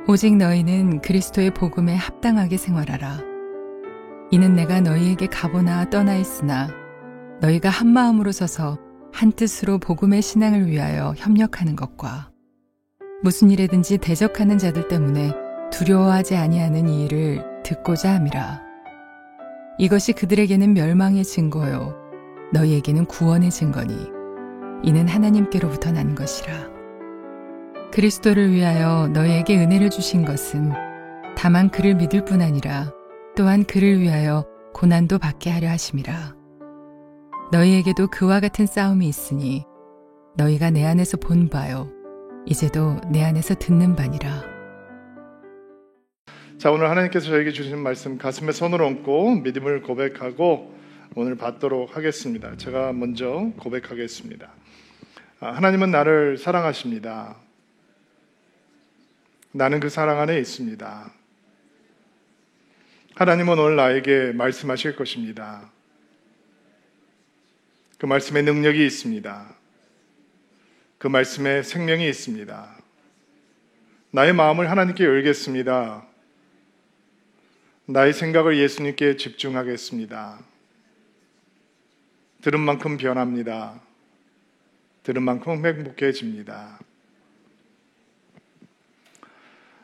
오직 너희는 그리스도의 복음에 합당하게 생활하라. 이는 내가 너희에게 가보나 떠나 있으나 너희가 한 마음으로 서서 한 뜻으로 복음의 신앙을 위하여 협력하는 것과 무슨 일에든지 대적하는 자들 때문에 두려워하지 아니하는 이 일을 듣고자 함이라. 이것이 그들에게는 멸망의 증거요 너희에게는 구원의 증거니 이는 하나님께로부터 난 것이라. 그리스도를 위하여 너희에게 은혜를 주신 것은 다만 그를 믿을 뿐 아니라 또한 그를 위하여 고난도 받게 하려 하심이라. 너희에게도 그와 같은 싸움이 있으니 너희가 내 안에서 본 바요 이제도 내 안에서 듣는 바니라. 자, 오늘 하나님께서 저에게 주신 말씀 가슴에 손을 얹고 믿음을 고백하고 오늘 받도록 하겠습니다. 제가 먼저 고백하겠습니다. 하나님은 나를 사랑하십니다. 나는 그 사랑 안에 있습니다. 하나님은 오늘 나에게 말씀하실 것입니다. 그 말씀에 능력이 있습니다. 그 말씀에 생명이 있습니다. 나의 마음을 하나님께 열겠습니다. 나의 생각을 예수님께 집중하겠습니다. 들은 만큼 변합니다. 들은 만큼 행복해집니다.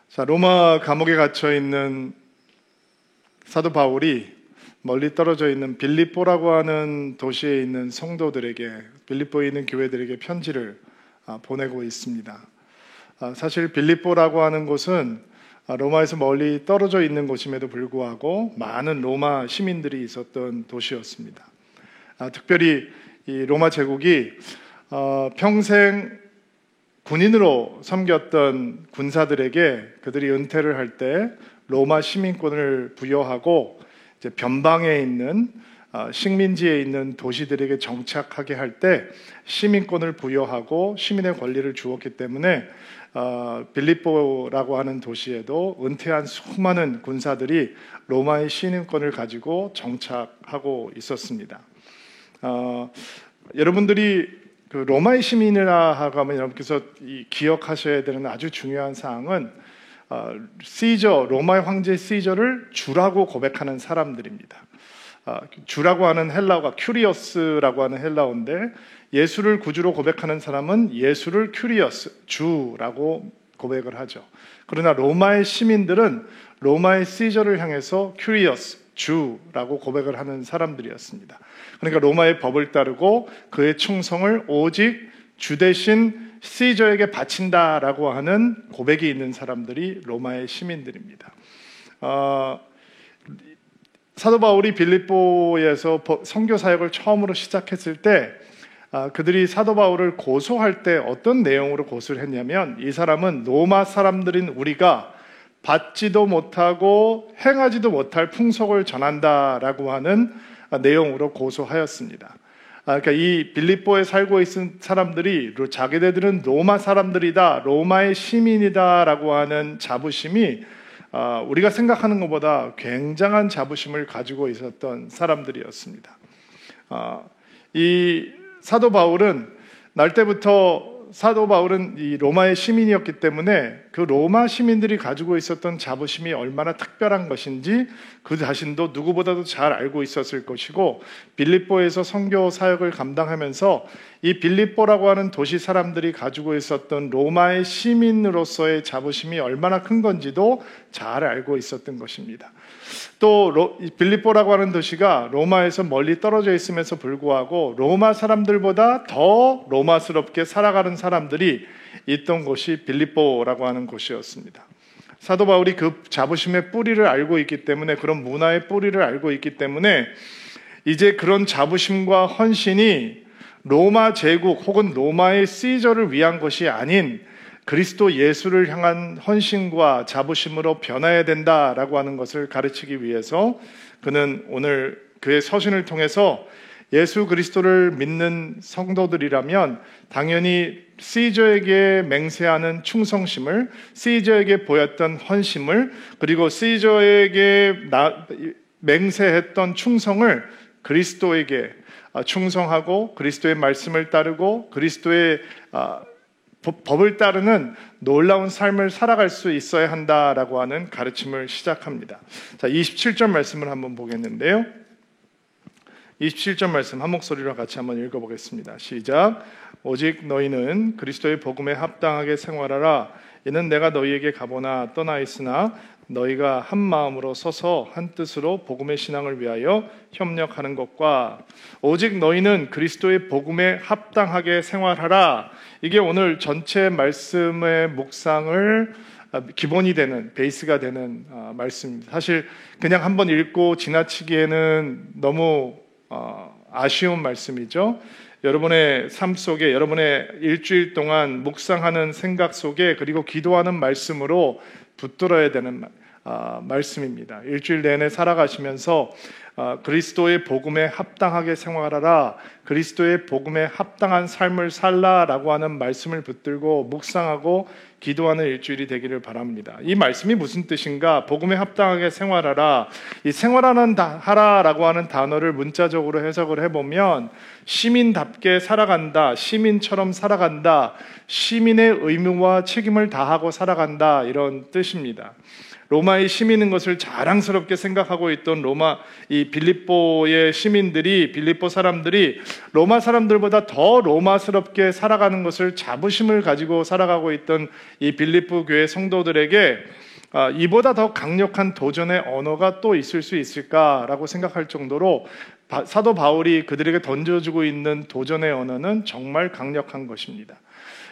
자, 로마 감옥에 갇혀 있는 사도 바울이 멀리 떨어져 있는 빌립보라고 하는 도시에 있는 성도들에게, 빌립보에 있는 교회들에게 편지를 보내고 있습니다. 사실 빌립보라고 하는 곳은 로마에서 멀리 떨어져 있는 곳임에도 불구하고 많은 로마 시민들이 있었던 도시였습니다. 특별히 이 로마 제국이 평생 군인으로 섬겼던 군사들에게 그들이 은퇴를 할 때 로마 시민권을 부여하고 이제 변방에 있는 식민지에 있는 도시들에게 정착하게 할 때 시민권을 부여하고 시민의 권리를 주었기 때문에 빌립보라고 하는 도시에도 은퇴한 수많은 군사들이 로마의 시민권을 가지고 정착하고 있었습니다. 여러분들이 그 로마의 시민이라 하면 여러분께서 기억하셔야 되는 아주 중요한 사항은 시저, 로마의 황제 시저를 주라고 고백하는 사람들입니다. 주라고 하는 헬라어가 큐리어스라고 하는 헬라어인데 예수를 구주로 고백하는 사람은 예수를 큐리어스, 주라고 고백을 하죠. 그러나 로마의 시민들은 로마의 시저를 향해서 큐리어스, 주라고 고백을 하는 사람들이었습니다. 그러니까 로마의 법을 따르고 그의 충성을 오직 주 대신 시저에게 바친다라고 하는 고백이 있는 사람들이 로마의 시민들입니다. 사도 바울이 빌립보에서 선교 사역을 처음으로 시작했을 때 그들이 사도 바울을 고소할 때 어떤 내용으로 고소를 했냐면 이 사람은 로마 사람들인 우리가 받지도 못하고 행하지도 못할 풍속을 전한다라고 하는 내용으로 고소하였습니다. 그러니까 이 빌립보에 살고 있는 사람들이 자기네들은 로마 사람들이다, 로마의 시민이다라고 하는 자부심이 우리가 생각하는 것보다 굉장한 자부심을 가지고 있었던 사람들이었습니다. 이 사도 바울은 날 때부터 사도 바울은 이 로마의 시민이었기 때문에 그 로마 시민들이 가지고 있었던 자부심이 얼마나 특별한 것인지 그 자신도 누구보다도 잘 알고 있었을 것이고 빌립보에서 선교 사역을 감당하면서 이 빌립보라고 하는 도시 사람들이 가지고 있었던 로마의 시민으로서의 자부심이 얼마나 큰 건지도 잘 알고 있었던 것입니다. 또 빌립보라고 하는 도시가 로마에서 멀리 떨어져 있음에도 불구하고 로마 사람들보다 더 로마스럽게 살아가는 사람들이 있던 곳이 빌립보라고 하는 곳이었습니다. 사도 바울이 그 자부심의 뿌리를 알고 있기 때문에, 그런 문화의 뿌리를 알고 있기 때문에 이제 그런 자부심과 헌신이 로마 제국 혹은 로마의 시저를 위한 것이 아닌 그리스도 예수를 향한 헌신과 자부심으로 변화해야 된다라고 하는 것을 가르치기 위해서 그는 오늘 그의 서신을 통해서 예수 그리스도를 믿는 성도들이라면 당연히 시저에게 맹세하는 충성심을, 시저에게 보였던 헌심을, 그리고 시저에게 맹세했던 충성을 그리스도에게 충성하고 그리스도의 말씀을 따르고 그리스도의 법을 따르는 놀라운 삶을 살아갈 수 있어야 한다라고 하는 가르침을 시작합니다. 자, 27절 말씀을 한번 보겠는데요. 27절 말씀 한 목소리로 같이 한번 읽어보겠습니다. 시작. 오직 너희는 그리스도의 복음에 합당하게 생활하라. 이는 내가 너희에게 가보나 떠나 있으나 너희가 한 마음으로 서서 한 뜻으로 복음의 신앙을 위하여 협력하는 것과 오직 너희는 그리스도의 복음에 합당하게 생활하라. 이게 오늘 전체 말씀의 묵상을 기본이 되는, 베이스가 되는 말씀입니다. 사실 그냥 한번 읽고 지나치기에는 너무 아쉬운 말씀이죠. 여러분의 삶 속에, 여러분의 일주일 동안 묵상하는 생각 속에, 그리고 기도하는 말씀으로 붙들어야 되는 말씀입니다. 일주일 내내 살아가시면서 그리스도의 복음에 합당하게 생활하라, 그리스도의 복음에 합당한 삶을 살라라고 하는 말씀을 붙들고 묵상하고 기도하는 일주일이 되기를 바랍니다. 이 말씀이 무슨 뜻인가? 복음에 합당하게 생활하라. 이 생활하는 하라라고 하는 단어를 문자적으로 해석을 해보면 시민답게 살아간다, 시민처럼 살아간다, 시민의 의무와 책임을 다하고 살아간다, 이런 뜻입니다. 로마의 시민인 것을 자랑스럽게 생각하고 있던 이 빌립보의 시민들이, 빌립보 사람들이 로마 사람들보다 더 로마스럽게 살아가는 것을 자부심을 가지고 살아가고 있던 이 빌립보 교회 성도들에게 이보다 더 강력한 도전의 언어가 또 있을 수 있을까라고 생각할 정도로 사도 바울이 그들에게 던져주고 있는 도전의 언어는 정말 강력한 것입니다.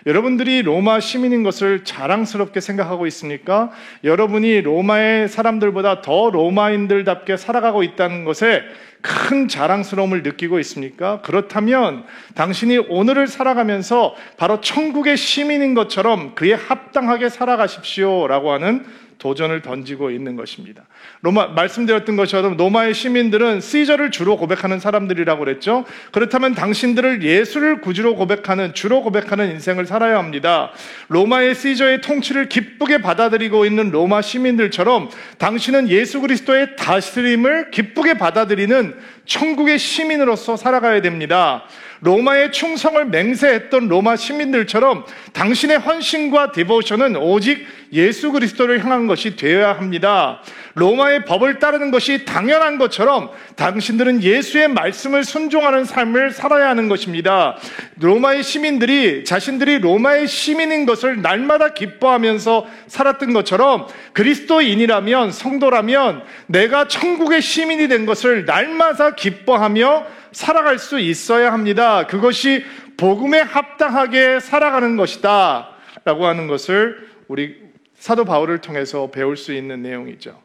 여러분들이 로마 시민인 것을 자랑스럽게 생각하고 있습니까? 여러분이 로마의 사람들보다 더 로마인들답게 살아가고 있다는 것에 큰 자랑스러움을 느끼고 있습니까? 그렇다면 당신이 오늘을 살아가면서 바로 천국의 시민인 것처럼 그에 합당하게 살아가십시오라고 하는 도전을 던지고 있는 것입니다. 말씀드렸던 것처럼 로마의 시민들은 시저를 주로 고백하는 사람들이라고 그랬죠. 그렇다면 당신들을 예수를 구주로 고백하는, 주로 고백하는 인생을 살아야 합니다. 로마의 시저의 통치를 기쁘게 받아들이고 있는 로마 시민들처럼 당신은 예수 그리스도의 다스림을 기쁘게 받아들이는 천국의 시민으로서 살아가야 됩니다. 로마의 충성을 맹세했던 로마 시민들처럼 당신의 헌신과 디보션은 오직 예수 그리스도를 향한 것이 되어야 합니다. 로마의 법을 따르는 것이 당연한 것처럼 당신들은 예수의 말씀을 순종하는 삶을 살아야 하는 것입니다. 로마의 시민들이 자신들이 로마의 시민인 것을 날마다 기뻐하면서 살았던 것처럼 그리스도인이라면, 성도라면 내가 천국의 시민이 된 것을 날마다 기뻐하며 살아갈 수 있어야 합니다. 그것이 복음에 합당하게 살아가는 것이다 라고 하는 것을 우리 사도 바울을 통해서 배울 수 있는 내용이죠.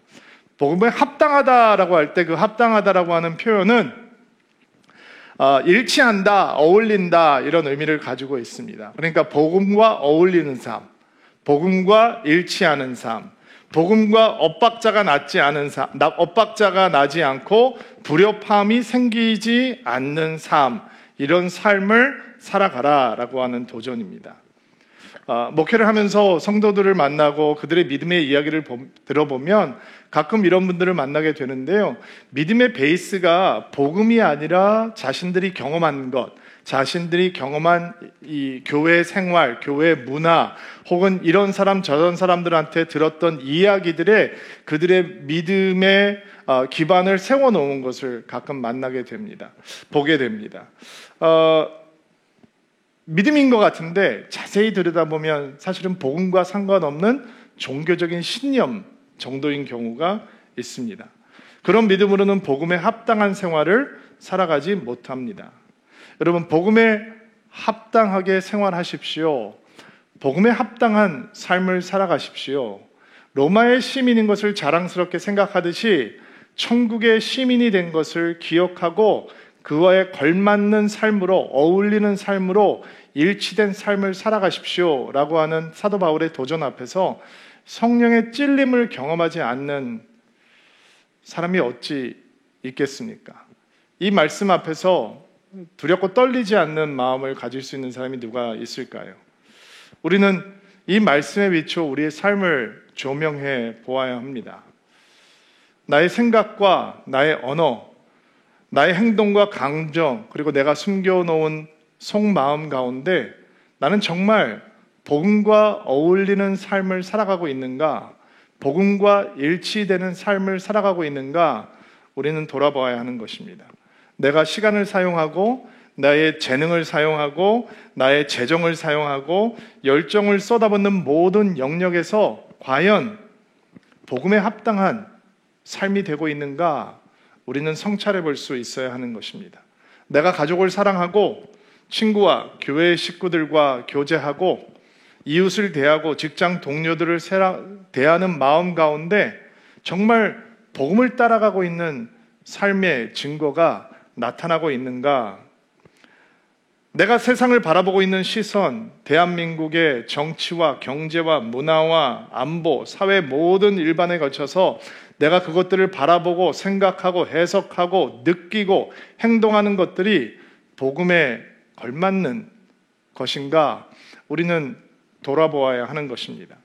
복음에 합당하다라고 할 때 그 합당하다라고 하는 표현은 일치한다, 어울린다, 이런 의미를 가지고 있습니다. 그러니까 복음과 어울리는 삶, 복음과 일치하는 삶, 복음과 엇박자가 나지 않고 불협화음이 생기지 않는 삶, 이런 삶을 살아가라라고 하는 도전입니다. 목회를 하면서 성도들을 만나고 그들의 믿음의 이야기를 들어보면 가끔 이런 분들을 만나게 되는데요. 믿음의 베이스가 복음이 아니라 자신들이 경험한 것, 자신들이 경험한 이 교회 생활, 교회 문화, 혹은 이런 사람 저런 사람들한테 들었던 이야기들에 그들의 믿음의 기반을 세워놓은 것을 가끔 만나게 됩니다. 보게 됩니다. 믿음인 것 같은데 자세히 들여다보면 사실은 복음과 상관없는 종교적인 신념 정도인 경우가 있습니다. 그런 믿음으로는 복음에 합당한 생활을 살아가지 못합니다. 여러분, 복음에 합당하게 생활하십시오. 복음에 합당한 삶을 살아가십시오. 로마의 시민인 것을 자랑스럽게 생각하듯이 천국의 시민이 된 것을 기억하고 그와에 걸맞는 삶으로, 어울리는 삶으로 일치된 삶을 살아가십시오 라고 하는 사도 바울의 도전 앞에서 성령의 찔림을 경험하지 않는 사람이 어찌 있겠습니까? 이 말씀 앞에서 두렵고 떨리지 않는 마음을 가질 수 있는 사람이 누가 있을까요? 우리는 이 말씀에 비추어 우리의 삶을 조명해 보아야 합니다. 나의 생각과 나의 언어, 나의 행동과 감정, 그리고 내가 숨겨놓은 속마음 가운데 나는 정말 복음과 어울리는 삶을 살아가고 있는가? 복음과 일치되는 삶을 살아가고 있는가? 우리는 돌아봐야 하는 것입니다. 내가 시간을 사용하고 나의 재능을 사용하고 나의 재정을 사용하고 열정을 쏟아붓는 모든 영역에서 과연 복음에 합당한 삶이 되고 있는가? 우리는 성찰해 볼 수 있어야 하는 것입니다. 내가 가족을 사랑하고 친구와 교회 식구들과 교제하고 이웃을 대하고 직장 동료들을 대하는 마음 가운데 정말 복음을 따라가고 있는 삶의 증거가 나타나고 있는가? 내가 세상을 바라보고 있는 시선, 대한민국의 정치와 경제와 문화와 안보, 사회 모든 일반에 거쳐서 내가 그것들을 바라보고 생각하고 해석하고 느끼고 행동하는 것들이 복음에 걸맞는 것인가? 우리는 돌아보아야 하는 것입니다.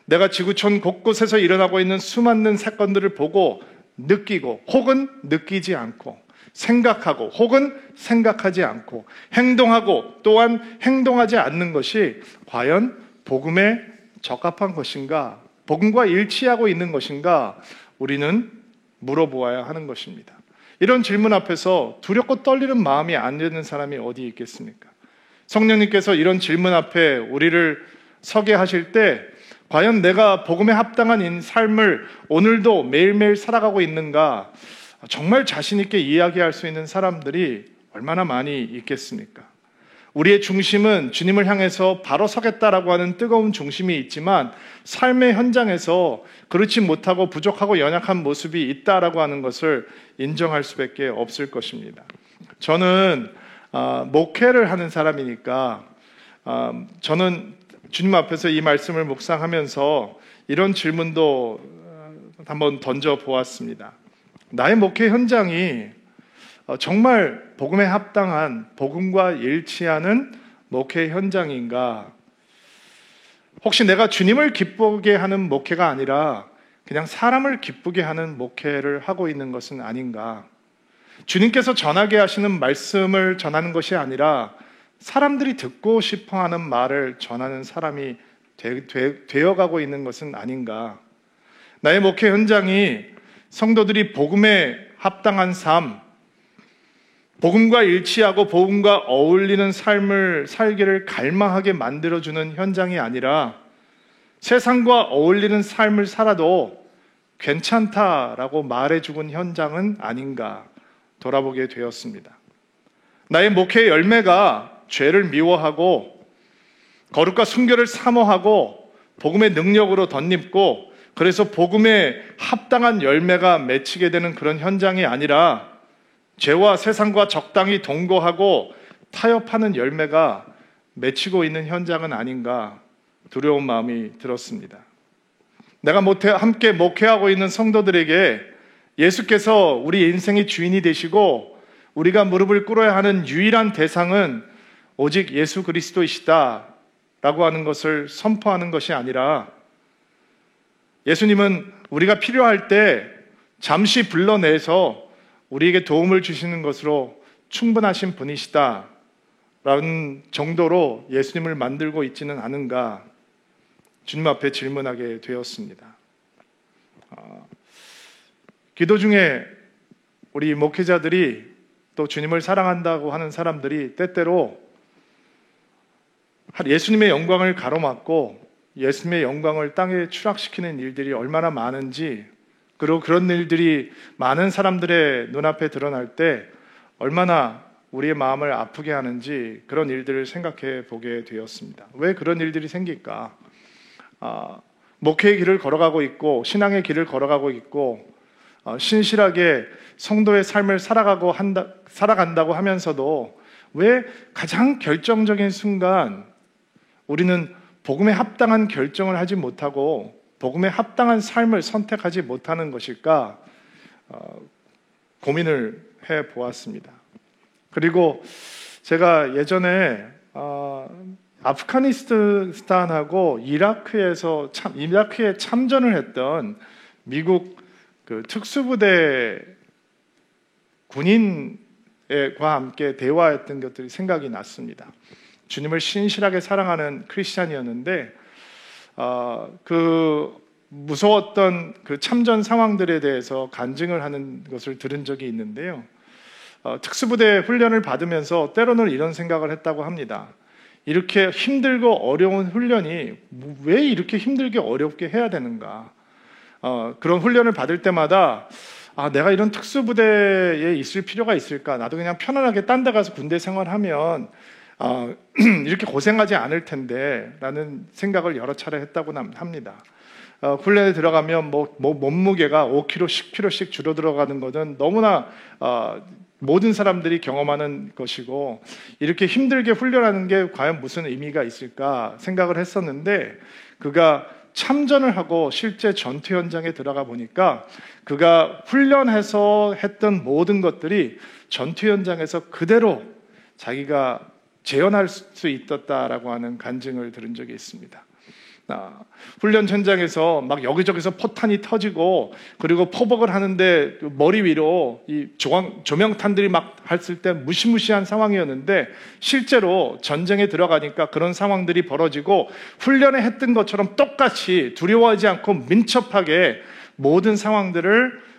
내가 지구촌 곳곳에서 일어나고 있는 수많은 사건들을 보고 느끼고 혹은 느끼지 않고 생각하고 혹은 생각하지 않고 행동하고 또한 행동하지 않는 것이 과연 복음에 적합한 것인가? 복음과 일치하고 있는 것인가? 우리는 물어보아야 하는 것입니다. 이런 질문 앞에서 두렵고 떨리는 마음이 안 드는 사람이 어디 있겠습니까? 성령님께서 이런 질문 앞에 우리를 서게 하실 때 과연 내가 복음에 합당한 삶을 오늘도 매일매일 살아가고 있는가? 정말 자신 있게 이야기할 수 있는 사람들이 얼마나 많이 있겠습니까? 우리의 중심은 주님을 향해서 바로 서겠다라고 하는 뜨거운 중심이 있지만 삶의 현장에서 그렇지 못하고 부족하고 연약한 모습이 있다라고 하는 것을 인정할 수밖에 없을 것입니다. 저는 목회를 하는 사람이니까 저는 주님 앞에서 이 말씀을 묵상하면서 이런 질문도 한번 던져보았습니다. 나의 목회 현장이 정말 복음에 합당한 복음과 일치하는 목회 현장인가? 혹시 내가 주님을 기쁘게 하는 목회가 아니라 그냥 사람을 기쁘게 하는 목회를 하고 있는 것은 아닌가? 주님께서 전하게 하시는 말씀을 전하는 것이 아니라 사람들이 듣고 싶어하는 말을 전하는 사람이 되어가고 있는 것은 아닌가? 나의 목회 현장이 성도들이 복음에 합당한 삶, 복음과 일치하고 복음과 어울리는 삶을 살기를 갈망하게 만들어주는 현장이 아니라 세상과 어울리는 삶을 살아도 괜찮다라고 말해주는 현장은 아닌가 돌아보게 되었습니다. 나의 목회의 열매가 죄를 미워하고 거룩과 순결을 사모하고 복음의 능력으로 덧입고 그래서 복음에 합당한 열매가 맺히게 되는 그런 현장이 아니라 죄와 세상과 적당히 동거하고 타협하는 열매가 맺히고 있는 현장은 아닌가 두려운 마음이 들었습니다. 내가 함께 목회하고 있는 성도들에게 예수께서 우리 인생의 주인이 되시고 우리가 무릎을 꿇어야 하는 유일한 대상은 오직 예수 그리스도이시다 라고 하는 것을 선포하는 것이 아니라 예수님은 우리가 필요할 때 잠시 불러내서 우리에게 도움을 주시는 것으로 충분하신 분이시다 라는 정도로 예수님을 만들고 있지는 않은가 주님 앞에 질문하게 되었습니다. 기도 중에 우리 목회자들이 또 주님을 사랑한다고 하는 사람들이 때때로 예수님의 영광을 가로막고 예수님의 영광을 땅에 추락시키는 일들이 얼마나 많은지 그리고 그런 일들이 많은 사람들의 눈앞에 드러날 때 얼마나 우리의 마음을 아프게 하는지 그런 일들을 생각해 보게 되었습니다. 왜 그런 일들이 생길까? 목회의 길을 걸어가고 있고 신앙의 길을 걸어가고 있고 신실하게 성도의 삶을 살아간다고 하면서도 왜 가장 결정적인 순간 우리는 복음에 합당한 결정을 하지 못하고 복음에 합당한 삶을 선택하지 못하는 것일까 고민을 해보았습니다. 그리고 제가 예전에 아프가니스탄하고 이라크에 참전을 했던 미국 그 특수부대 군인과 함께 대화했던 것들이 생각이 났습니다. 주님을 신실하게 사랑하는 크리스찬이었는데 그 무서웠던 그 참전 상황들에 대해서 간증을 하는 것을 들은 적이 있는데요. 특수부대 훈련을 받으면서 때로는 이런 생각을 했다고 합니다. 이렇게 힘들고 어려운 훈련이 왜 이렇게 힘들게 어렵게 해야 되는가? 그런 훈련을 받을 때마다 내가 이런 특수부대에 있을 필요가 있을까? 나도 그냥 편안하게 딴 데 가서 군대 생활하면 이렇게 고생하지 않을 텐데 라는 생각을 여러 차례 했다고 합니다. 훈련에 들어가면 몸무게가 5kg, 10kg씩 줄어들어가는 것은 너무나 모든 사람들이 경험하는 것이고 이렇게 힘들게 훈련하는 게 과연 무슨 의미가 있을까 생각을 했었는데 그가 참전을 하고 실제 전투 현장에 들어가 보니까 그가 훈련해서 했던 모든 것들이 전투 현장에서 그대로 자기가 재현할 수 있었다라고 하는 간증을 들은 적이 있습니다. 훈련 현장에서 막 여기저기서 포탄이 터지고 그리고 포복을 하는데 머리 위로 이 조명탄들이 막 했을 때 무시무시한 상황이었는데 실제로 전쟁에 들어가니까 그런 상황들이 벌어지고 훈련에 했던 것처럼 똑같이 두려워하지 않고 민첩하게 모든 상황들을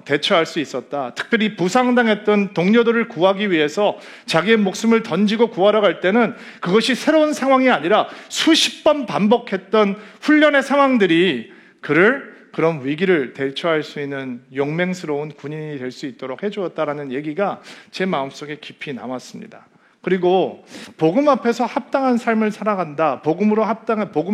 대처할 수 있었다. 특별히 부상당했던 동료들을 구하기 위해서 자기의 목숨을 던지고 구하러 갈 때는 그것이 새로운 상황이 아니라 수십 번 반복했던 훈련의 상황들이 그를 그런 위기를 대처할 수 있는 용맹스러운 군인이 될 수 있도록 해주었다라는 얘기가 제 마음속에 깊이 남았습니다. 그리고 복음 앞에서 합당한 삶을 살아간다, 복음에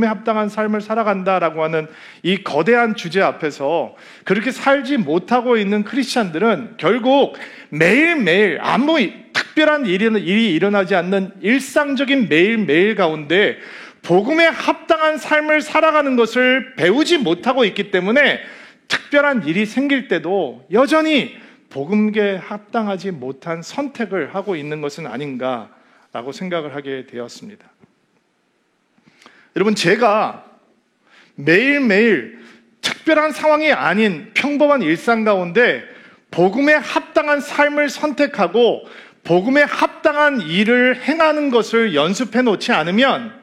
합당한 삶을 살아간다라고 하는 이 거대한 주제 앞에서 그렇게 살지 못하고 있는 크리스찬들은 결국 매일매일 아무 특별한 일이 일어나지 않는 일상적인 매일매일 가운데 복음에 합당한 삶을 살아가는 것을 배우지 못하고 있기 때문에 특별한 일이 생길 때도 여전히 복음계에 합당하지 못한 선택을 하고 있는 것은 아닌가라고 생각을 하게 되었습니다. 여러분, 제가 매일매일 특별한 상황이 아닌 평범한 일상 가운데 복음에 합당한 삶을 선택하고 복음에 합당한 일을 행하는 것을 연습해 놓지 않으면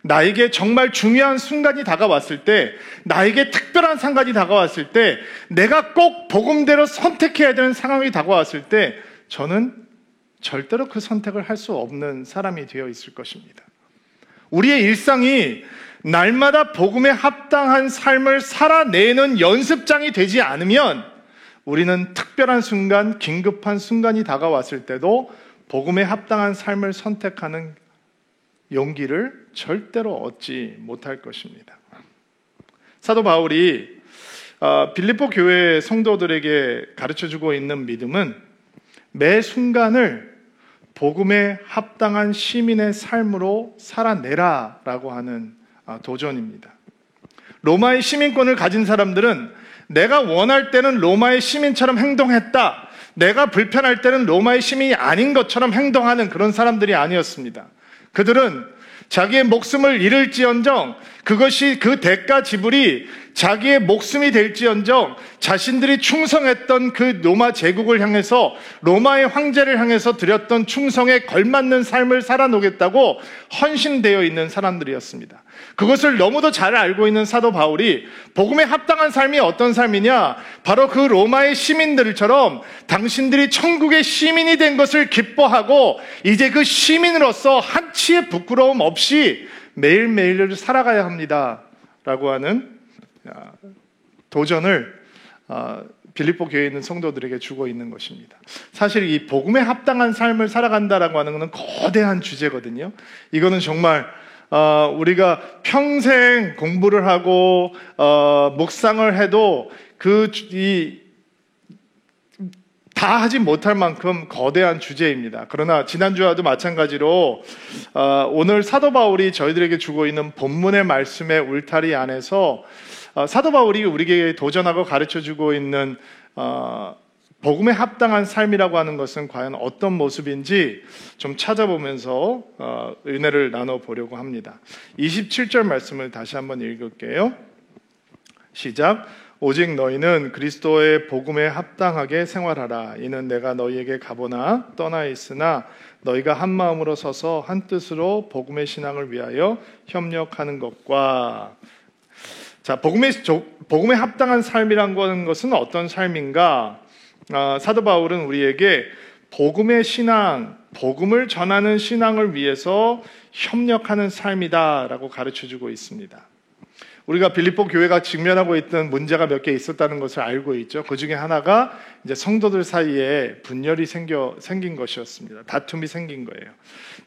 나에게 정말 중요한 순간이 다가왔을 때, 나에게 특별한 상관이 다가왔을 때, 내가 꼭 복음대로 선택해야 되는 상황이 다가왔을 때 저는 절대로 그 선택을 할 수 없는 사람이 되어 있을 것입니다. 우리의 일상이 날마다 복음에 합당한 삶을 살아내는 연습장이 되지 않으면 우리는 특별한 순간, 긴급한 순간이 다가왔을 때도 복음에 합당한 삶을 선택하는 용기를 절대로 얻지 못할 것입니다. 사도 바울이 빌립보 교회 성도들에게 가르쳐주고 있는 믿음은 매 순간을 복음에 합당한 시민의 삶으로 살아내라라고 하는 도전입니다. 로마의 시민권을 가진 사람들은 내가 원할 때는 로마의 시민처럼 행동했다, 내가 불편할 때는 로마의 시민이 아닌 것처럼 행동하는 그런 사람들이 아니었습니다. 그들은 자기의 목숨을 잃을지언정 그것이 그 대가 지불이 자기의 목숨이 될지언정 자신들이 충성했던 그 로마 제국을 향해서 로마의 황제를 향해서 드렸던 충성에 걸맞는 삶을 살아놓겠다고 헌신되어 있는 사람들이었습니다. 그것을 너무도 잘 알고 있는 사도 바울이 복음에 합당한 삶이 어떤 삶이냐, 바로 그 로마의 시민들처럼 당신들이 천국의 시민이 된 것을 기뻐하고 이제 그 시민으로서 한치의 부끄러움 없이 매일매일을 살아가야 합니다 라고 하는 도전을 빌립보 교회에 있는 성도들에게 주고 있는 것입니다. 사실 이 복음에 합당한 삶을 살아간다라고 하는 것은 거대한 주제거든요. 이거는 정말 우리가 평생 공부를 하고 묵상을 해도 다 하지 못할 만큼 거대한 주제입니다. 그러나 지난주와도 마찬가지로 오늘 사도 바울이 저희들에게 주고 있는 본문의 말씀의 울타리 안에서 사도 바울이 우리에게 도전하고 가르쳐주고 있는 복음에 합당한 삶이라고 하는 것은 과연 어떤 모습인지 좀 찾아보면서 은혜를 나눠보려고 합니다. 27절 말씀을 다시 한번 읽을게요. 시작. 오직 너희는 그리스도의 복음에 합당하게 생활하라. 이는 내가 너희에게 가보나 떠나 있으나 너희가 한 마음으로 서서 한 뜻으로 복음의 신앙을 위하여 협력하는 것과. 자, 복음에 합당한 삶이란 것은 어떤 삶인가? 사도 바울은 우리에게 복음의 신앙, 복음을 전하는 신앙을 위해서 협력하는 삶이다라고 가르쳐주고 있습니다. 우리가 빌립보 교회가 직면하고 있던 문제가 몇 개 있었다는 것을 알고 있죠. 그 중에 하나가 이제 성도들 사이에 분열이 생긴 것이었습니다. 다툼이 생긴 거예요.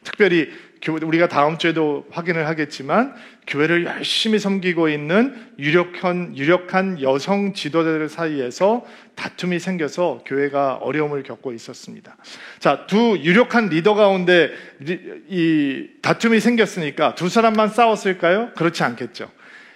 특별히 우리가 다음 주에도 확인을 하겠지만 교회를 열심히 섬기고 있는 유력한 여성 지도자들 사이에서 다툼이 생겨서 교회가 어려움을 겪고 있었습니다. 자, 두 유력한 리더 가운데 이 다툼이 생겼으니까 두 사람만 싸웠을까요? 그렇지 않겠죠.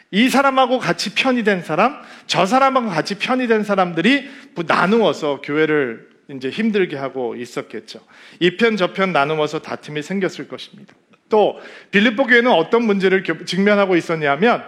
이 사람하고 같이 편이 된 사람, 저 사람하고 같이 편이 된 사람들이 나누어서 교회를 이제 힘들게 하고 있었겠죠. 이 편 저 편 나누어서 다툼이 생겼을 것입니다. 또 빌립보 교회는 어떤 문제를 직면하고 있었냐면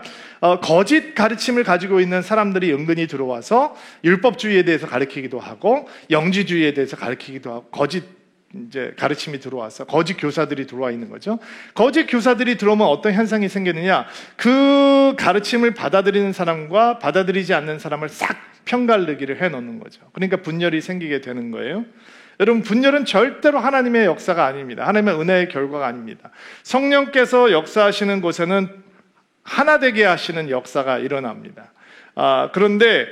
거짓 가르침을 가지고 있는 사람들이 은근히 들어와서 율법주의에 대해서 가르치기도 하고 영지주의에 대해서 가르치기도 하고 거짓 이제 가르침이 들어와서 거짓 교사들이 들어와 있는 거죠. 거짓 교사들이 들어오면 어떤 현상이 생기느냐? 그 가르침을 받아들이는 사람과 받아들이지 않는 사람을 싹 편가르기를 해놓는 거죠. 그러니까 분열이 생기게 되는 거예요. 여러분, 분열은 절대로 하나님의 역사가 아닙니다. 하나님의 은혜의 결과가 아닙니다. 성령께서 역사하시는 곳에는 하나 되게 하시는 역사가 일어납니다. 그런데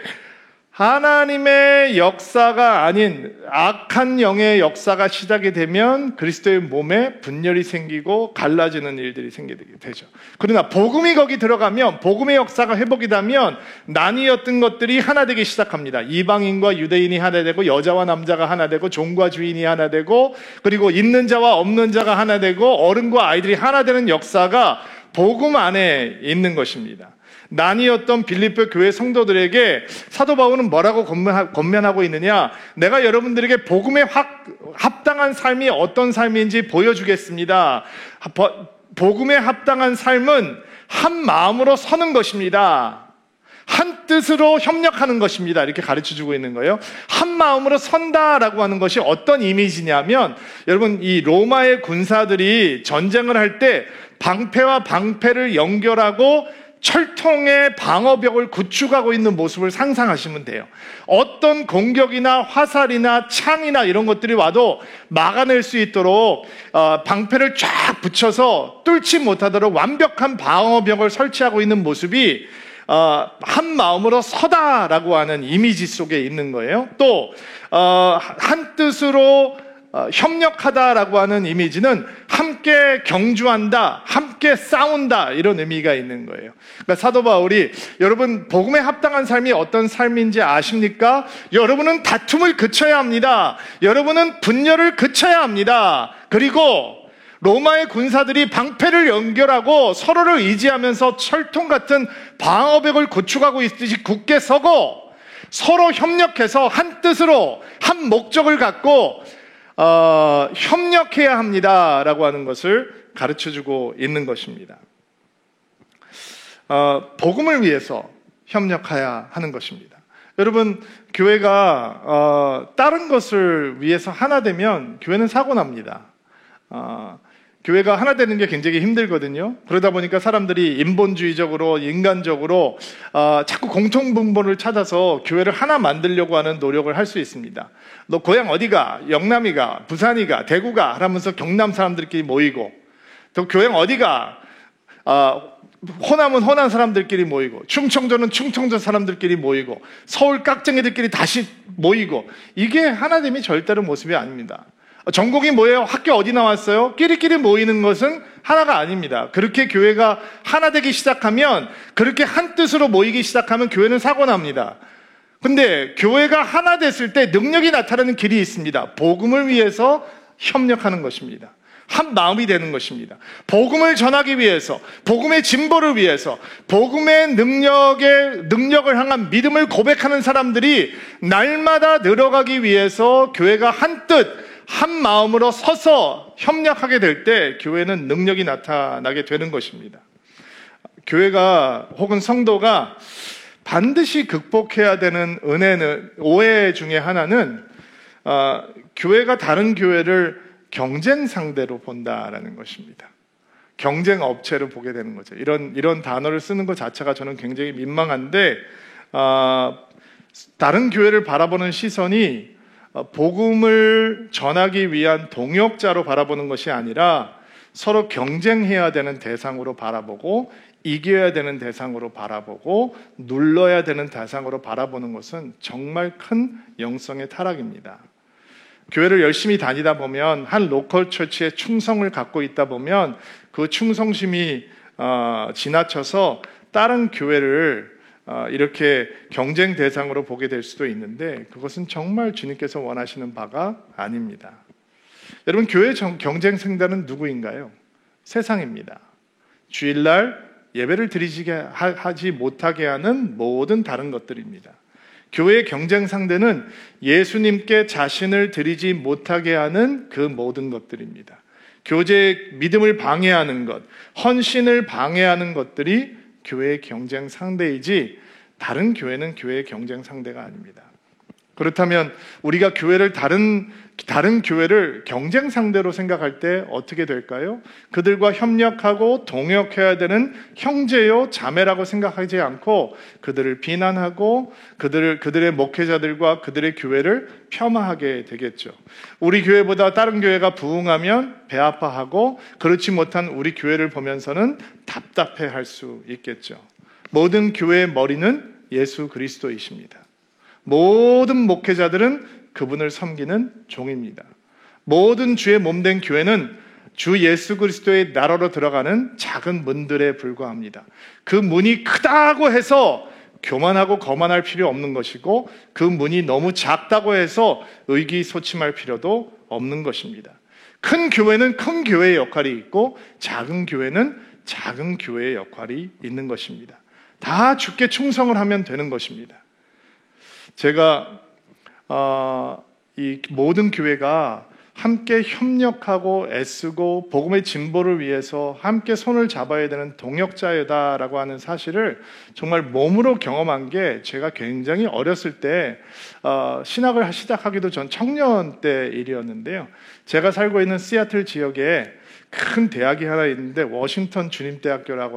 하나님의 역사가 아닌 악한 영의 역사가 시작이 되면 그리스도의 몸에 분열이 생기고 갈라지는 일들이 생기게 되죠. 그러나 복음이 거기 들어가면, 복음의 역사가 회복이 되면 나뉘었던 것들이 하나 되기 시작합니다. 이방인과 유대인이 하나 되고, 여자와 남자가 하나 되고, 종과 주인이 하나 되고, 그리고 있는 자와 없는 자가 하나 되고, 어른과 아이들이 하나 되는 역사가 복음 안에 있는 것입니다. 나뉘었던 빌립보 교회 성도들에게 사도 바울은 뭐라고 권면하고 있느냐? 내가 여러분들에게 복음에 합당한 삶이 어떤 삶인지 보여주겠습니다. 복음에 합당한 삶은 한 마음으로 서는 것입니다. 한 뜻으로 협력하는 것입니다. 이렇게 가르쳐주고 있는 거예요. 한 마음으로 선다라고 하는 것이 어떤 이미지냐면, 여러분, 이 로마의 군사들이 전쟁을 할 때 방패와 방패를 연결하고 철통의 방어벽을 구축하고 있는 모습을 상상하시면 돼요. 어떤 공격이나 화살이나 창이나 이런 것들이 와도 막아낼 수 있도록 방패를 쫙 붙여서 뚫지 못하도록 완벽한 방어벽을 설치하고 있는 모습이 한 마음으로 서다라고 하는 이미지 속에 있는 거예요. 또 한 뜻으로 협력하다라고 하는 이미지는 함께 경주한다, 함께 싸운다, 이런 의미가 있는 거예요. 그러니까 사도 바울이, 여러분 복음에 합당한 삶이 어떤 삶인지 아십니까? 여러분은 다툼을 그쳐야 합니다. 여러분은 분열을 그쳐야 합니다. 그리고 로마의 군사들이 방패를 연결하고 서로를 의지하면서 철통 같은 방어벽을 구축하고 있듯이 굳게 서고 서로 협력해서 한 뜻으로 한 목적을 갖고 협력해야 합니다라고 하는 것을 가르쳐주고 있는 것입니다. 복음을 위해서 협력해야 하는 것입니다. 여러분, 교회가 다른 것을 위해서 하나 되면 교회는 사고 납니다. 교회가 하나 되는 게 굉장히 힘들거든요. 그러다 보니까 사람들이 인본주의적으로, 인간적으로 자꾸 공통분모를 찾아서 교회를 하나 만들려고 하는 노력을 할 수 있습니다. 너 고향 어디가? 영남이가? 부산이가? 대구가? 하면서 경남 사람들끼리 모이고, 또 교양 어디가? 호남은 호남 사람들끼리 모이고, 충청도는 충청도 사람들끼리 모이고, 서울 깍쟁이들끼리 다시 모이고, 이게 하나됨이 절대로 모습이 아닙니다. 전공이 뭐예요? 학교 어디 나왔어요? 끼리끼리 모이는 것은 하나가 아닙니다. 그렇게 교회가 하나 되기 시작하면, 그렇게 한 뜻으로 모이기 시작하면 교회는 사고 납니다. 근데 교회가 하나 됐을 때 능력이 나타나는 길이 있습니다. 복음을 위해서 협력하는 것입니다. 한 마음이 되는 것입니다. 복음을 전하기 위해서, 복음의 진보를 위해서, 복음의 능력을 향한 믿음을 고백하는 사람들이 날마다 늘어가기 위해서 교회가 한 뜻, 한 마음으로 서서 협력하게 될 때 교회는 능력이 나타나게 되는 것입니다. 교회가 혹은 성도가 반드시 극복해야 되는 오해 중에 하나는 교회가 다른 교회를 경쟁 상대로 본다라는 것입니다. 경쟁 업체로 보게 되는 거죠. 이런 단어를 쓰는 것 자체가 저는 굉장히 민망한데, 다른 교회를 바라보는 시선이 복음을 전하기 위한 동역자로 바라보는 것이 아니라 서로 경쟁해야 되는 대상으로 바라보고, 이겨야 되는 대상으로 바라보고, 눌러야 되는 대상으로 바라보는 것은 정말 큰 영성의 타락입니다. 교회를 열심히 다니다 보면, 한 로컬 처치에 충성을 갖고 있다 보면 그 충성심이 지나쳐서 다른 교회를 이렇게 경쟁 대상으로 보게 될 수도 있는데, 그것은 정말 주님께서 원하시는 바가 아닙니다. 여러분, 교회 경쟁 상대는 누구인가요? 세상입니다. 주일날 예배를 하지 못하게 하는 모든 다른 것들입니다. 교회의 경쟁 상대는 예수님께 자신을 드리지 못하게 하는 그 모든 것들입니다. 교제의 믿음을 방해하는 것, 헌신을 방해하는 것들이 교회의 경쟁 상대이지, 다른 교회는 교회의 경쟁 상대가 아닙니다. 그렇다면 우리가 다른 교회를 경쟁 상대로 생각할 때 어떻게 될까요? 그들과 협력하고 동역해야 되는 형제요 자매라고 생각하지 않고 그들을 비난하고 그들의 목회자들과 그들의 교회를 폄하하게 되겠죠. 우리 교회보다 다른 교회가 부흥하면 배 아파하고, 그렇지 못한 우리 교회를 보면서는 답답해할 수 있겠죠. 모든 교회의 머리는 예수 그리스도이십니다. 모든 목회자들은 그분을 섬기는 종입니다. 모든 주의 몸된 교회는 주 예수 그리스도의 나라로 들어가는 작은 문들에 불과합니다. 그 문이 크다고 해서 교만하고 거만할 필요 없는 것이고, 그 문이 너무 작다고 해서 의기소침할 필요도 없는 것입니다. 큰 교회는 큰 교회의 역할이 있고, 작은 교회는 작은 교회의 역할이 있는 것입니다. 다 주께 충성을 하면 되는 것입니다. 제가 이 모든 교회가 함께 협력하고 애쓰고 복음의 진보를 위해서 함께 손을 잡아야 되는 동역자이다라고 하는 사실을 정말 몸으로 경험한 게, 제가 굉장히 어렸을 때 신학을 시작하기도 전 청년 때 일이었는데요. 제가 살고 있는 시애틀 지역에 큰 대학이 하나 있는데 워싱턴 주님대학교라고